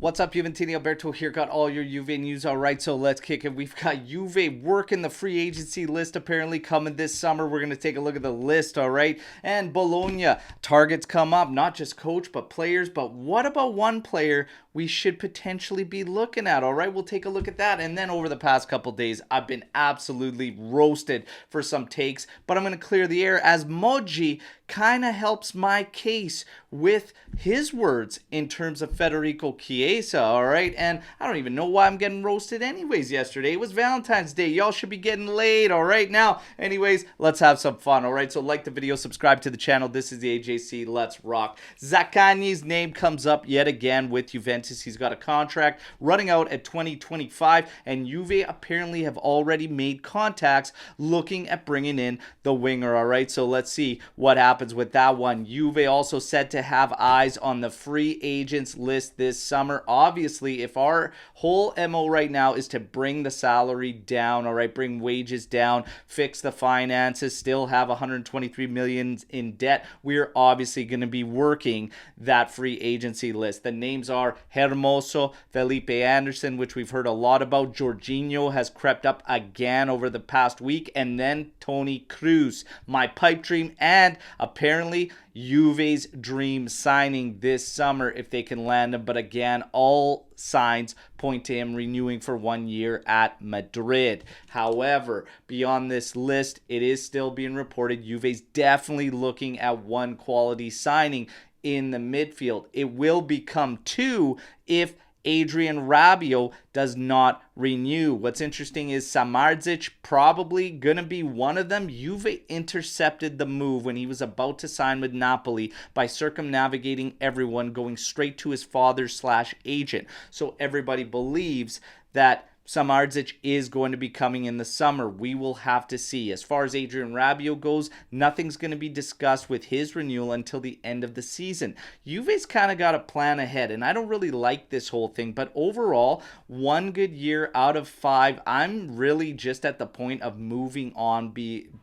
What's up, Juventini? Alberto here. Got all your Juve news. All right, so let's kick it. We've got Juve working the free agency list apparently coming this summer. We're going to take a look at the list, all right? And Bologna, targets come up, not just coach, but players. But what about one player we should potentially be looking at, all right? We'll take a look at that. And then over the past couple days, I've been absolutely roasted for some takes, but I'm going to clear the air as Moji kind of helps my case with his words in terms of Federico Chiesa, all right? And I don't even know why I'm getting roasted anyways yesterday. It was Valentine's Day. Y'all should be getting laid, all right? Now, anyways, let's have some fun, all right? So like the video, subscribe to the channel. This is the AJC. Let's rock. Zaccagni's name comes up yet again with Juventus. He's got a contract running out at 2025, and Juve apparently have already made contacts looking at bringing in the winger, all right? So let's see what happens with that one. Juve also said to have eyes on the free agents list this summer. Obviously, if our whole MO right now is to bring the salary down, all right, bring wages down, fix the finances, still have 123 million in debt, we're obviously going to be working that free agency list. The names are Hermoso, Felipe Anderson, which we've heard a lot about. Jorginho has crept up again over the past week, and then Toni Kroos, my pipe dream, and apparently Juve's dream signing this summer if they can land him. But again, all signs point to him renewing for 1 year at Madrid. However, beyond this list, it is still being reported Juve's definitely looking at one quality signing in the midfield. It will become two if Adrien Rabiot does not renew. What's interesting is Samardzic probably going to be one of them. Juve intercepted the move when he was about to sign with Napoli by circumnavigating everyone, going straight to his father/agent. So everybody believes that Samardzic is going to be coming in the summer. We will have to see. As far as Adrien Rabiot goes, nothing's going to be discussed with his renewal until the end of the season. Juve's kind of got a plan ahead, and I don't really like this whole thing, but overall, one good year out of five. I'm really just at the point of moving on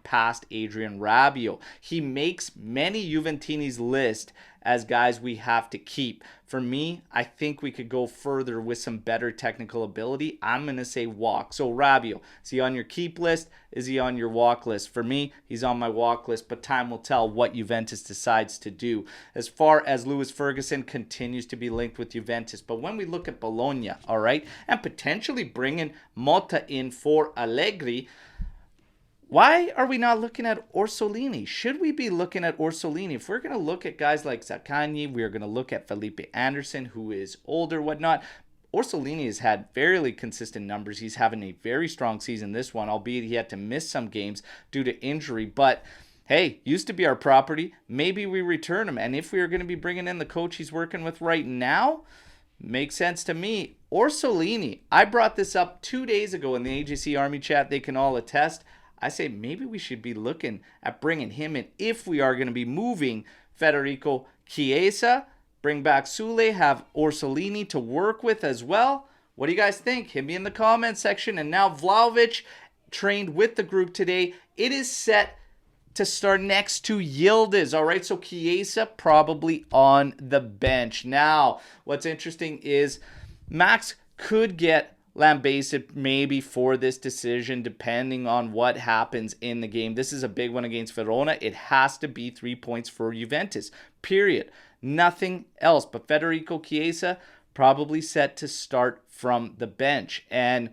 past Adrien Rabiot. He makes many Juventini's list as guys we have to keep. For me, I think we could go further with some better technical ability. I'm going to say walk. So Rabiot, is he on your keep list? Is he on your walk list? For me, he's on my walk list, but time will tell what Juventus decides to do. As far as Lewis Ferguson continues to be linked with Juventus, but when we look at Bologna, all right, and potentially bringing Motta in for Allegri, why are we not looking at Orsolini? Should we be looking at Orsolini? If we're going to look at guys like Zaccagni, we're going to look at Felipe Anderson, who is older, whatnot. Orsolini has had fairly consistent numbers. He's having a very strong season this one, albeit he had to miss some games due to injury. But hey, used to be our property. Maybe we return him. And if we are going to be bringing in the coach he's working with right now, makes sense to me. Orsolini, I brought this up 2 days ago in the AJC Army chat. They can all attest. I say maybe we should be looking at bringing him in if we are going to be moving Federico Chiesa, bring back Sule, have Orsolini to work with as well. What do you guys think? Hit me in the comment section. And now Vlahovic trained with the group today. It is set to start next to Yildiz. All right, so Chiesa probably on the bench. Now, what's interesting is Max could get lambasted maybe for this decision depending on what happens in the game. This is a big one against Verona. It has to be 3 points for Juventus, period. Nothing else. But Federico Chiesa probably set to start from the bench. And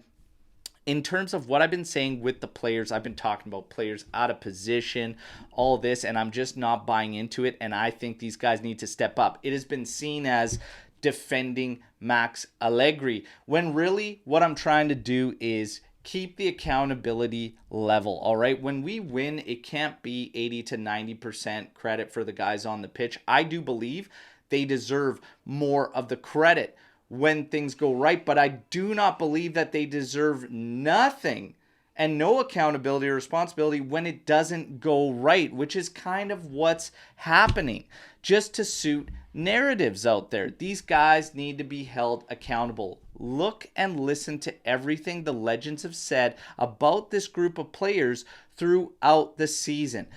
in terms of what I've been saying with the players, I've been talking about players out of position, all this, and I'm just not buying into it. And I think these guys need to step up. It has been seen as defending Max Allegri, when really what I'm trying to do is keep the accountability level, all right? When we win, it can't be 80 to 90% credit for the guys on the pitch. I do believe they deserve more of the credit when things go right, but I do not believe that they deserve nothing and no accountability or responsibility when it doesn't go right, which is kind of what's happening, just to suit narratives out there. These guys need to be held accountable. Look and listen to everything the legends have said about this group of players throughout the season.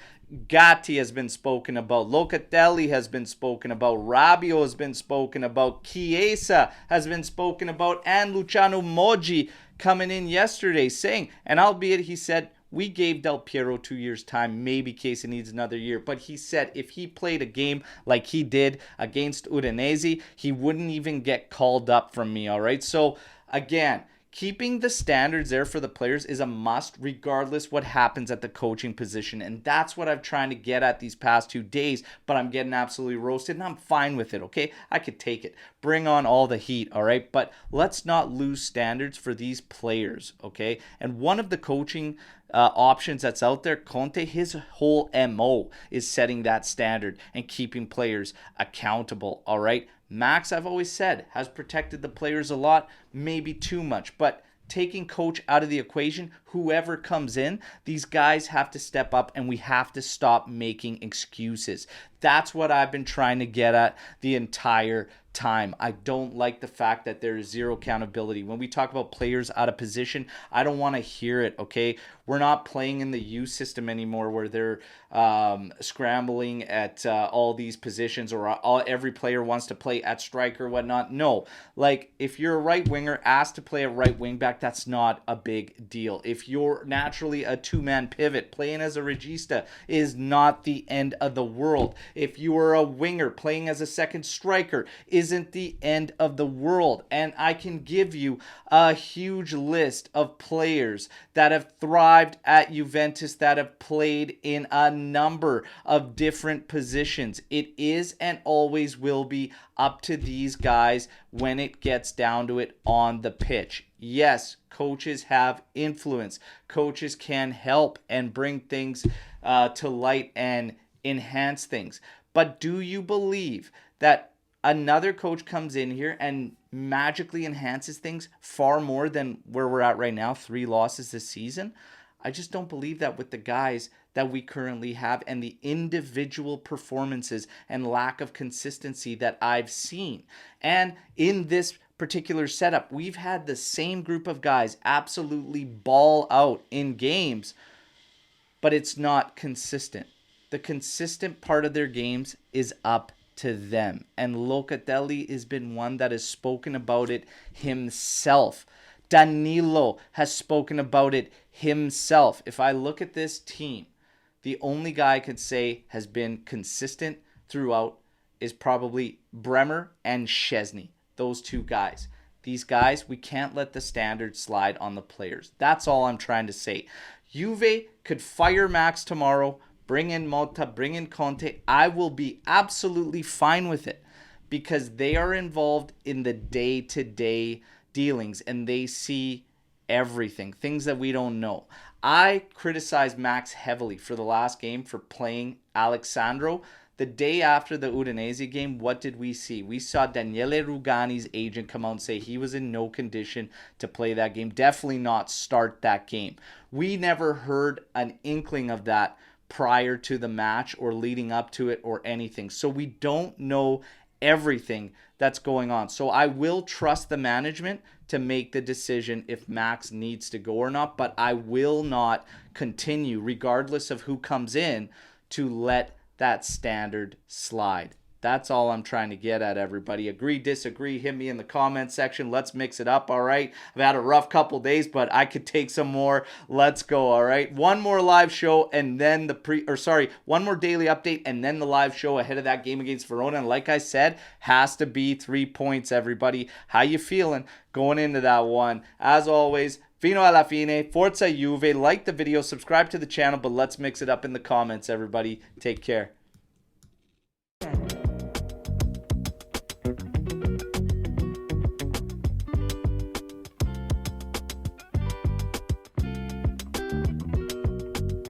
Gatti has been spoken about. Locatelli has been spoken about. Rabiot has been spoken about. Chiesa has been spoken about. And Luciano Moggi coming in yesterday saying, and albeit he said, we gave Del Piero 2 years' time. Maybe Chiesa needs another year. But he said if he played a game like he did against Udinese, he wouldn't even get called up from me, all right? So, again, keeping the standards there for the players is a must, regardless what happens at the coaching position. And that's what I'm trying to get at these past 2 days, but I'm getting absolutely roasted, and I'm fine with it, okay? I could take it. Bring on all the heat, all right? But let's not lose standards for these players, okay? And one of the coaching options that's out there, Conte, his whole MO is setting that standard and keeping players accountable, all right? Max, I've always said, has protected the players a lot, maybe too much, but taking coach out of the equation, whoever comes in, these guys have to step up and we have to stop making excuses. That's what I've been trying to get at the entire time. I don't like the fact that there is zero accountability. When we talk about players out of position, I don't want to hear it, okay? We're not playing in the U system anymore where they're scrambling at all these positions, or every player wants to play at striker or whatnot. No, like if you're a right winger asked to play a right wing back, that's not a big deal. If you're naturally a two-man pivot, playing as a regista is not the end of the world. If you are a winger playing as a second striker isn't the end of the world. And I can give you a huge list of players that have thrived at Juventus, that have played in a number of different positions. It is and always will be up to these guys when it gets down to it on the pitch. Yes, coaches have influence. Coaches can help and bring things to light and enhance things. But do you believe that another coach comes in here and magically enhances things far more than where we're at right now, 3 losses this season? I just don't believe that with the guys that we currently have and the individual performances and lack of consistency that I've seen. And in this particular setup, we've had the same group of guys absolutely ball out in games, but it's not consistent. The consistent part of their games is up to them. And Locatelli has been one that has spoken about it himself. Danilo has spoken about it himself. If I look at this team, the only guy I could say has been consistent throughout is probably Bremer and Szczesny. Those 2 guys. These guys, we can't let the standard slide on the players. That's all I'm trying to say. Juve could fire Max tomorrow, bring in Motta, bring in Conte. I will be absolutely fine with it because they are involved in the day-to-day dealings and they see everything, things that we don't know. I criticized Max heavily for the last game for playing Alexandro. The day after the Udinese game, what did we see? We saw Daniele Rugani's agent come out and say he was in no condition to play that game. Definitely not start that game. We never heard an inkling of that prior to the match or leading up to it or anything. So we don't know everything that's going on. So I will trust the management to make the decision if Max needs to go or not, but I will not continue, regardless of who comes in, to let that standard slide. That's all I'm trying to get at, everybody. Agree, disagree, hit me in the comment section. Let's mix it up, all right? I've had a rough couple days, but I could take some more. Let's go, all right? One more live show and then one more daily update and then the live show ahead of that game against Verona. And like I said, has to be 3 points, everybody. How you feeling going into that one? As always, fino alla fine, forza Juve. Like the video, subscribe to the channel, but let's mix it up in the comments, everybody. Take care.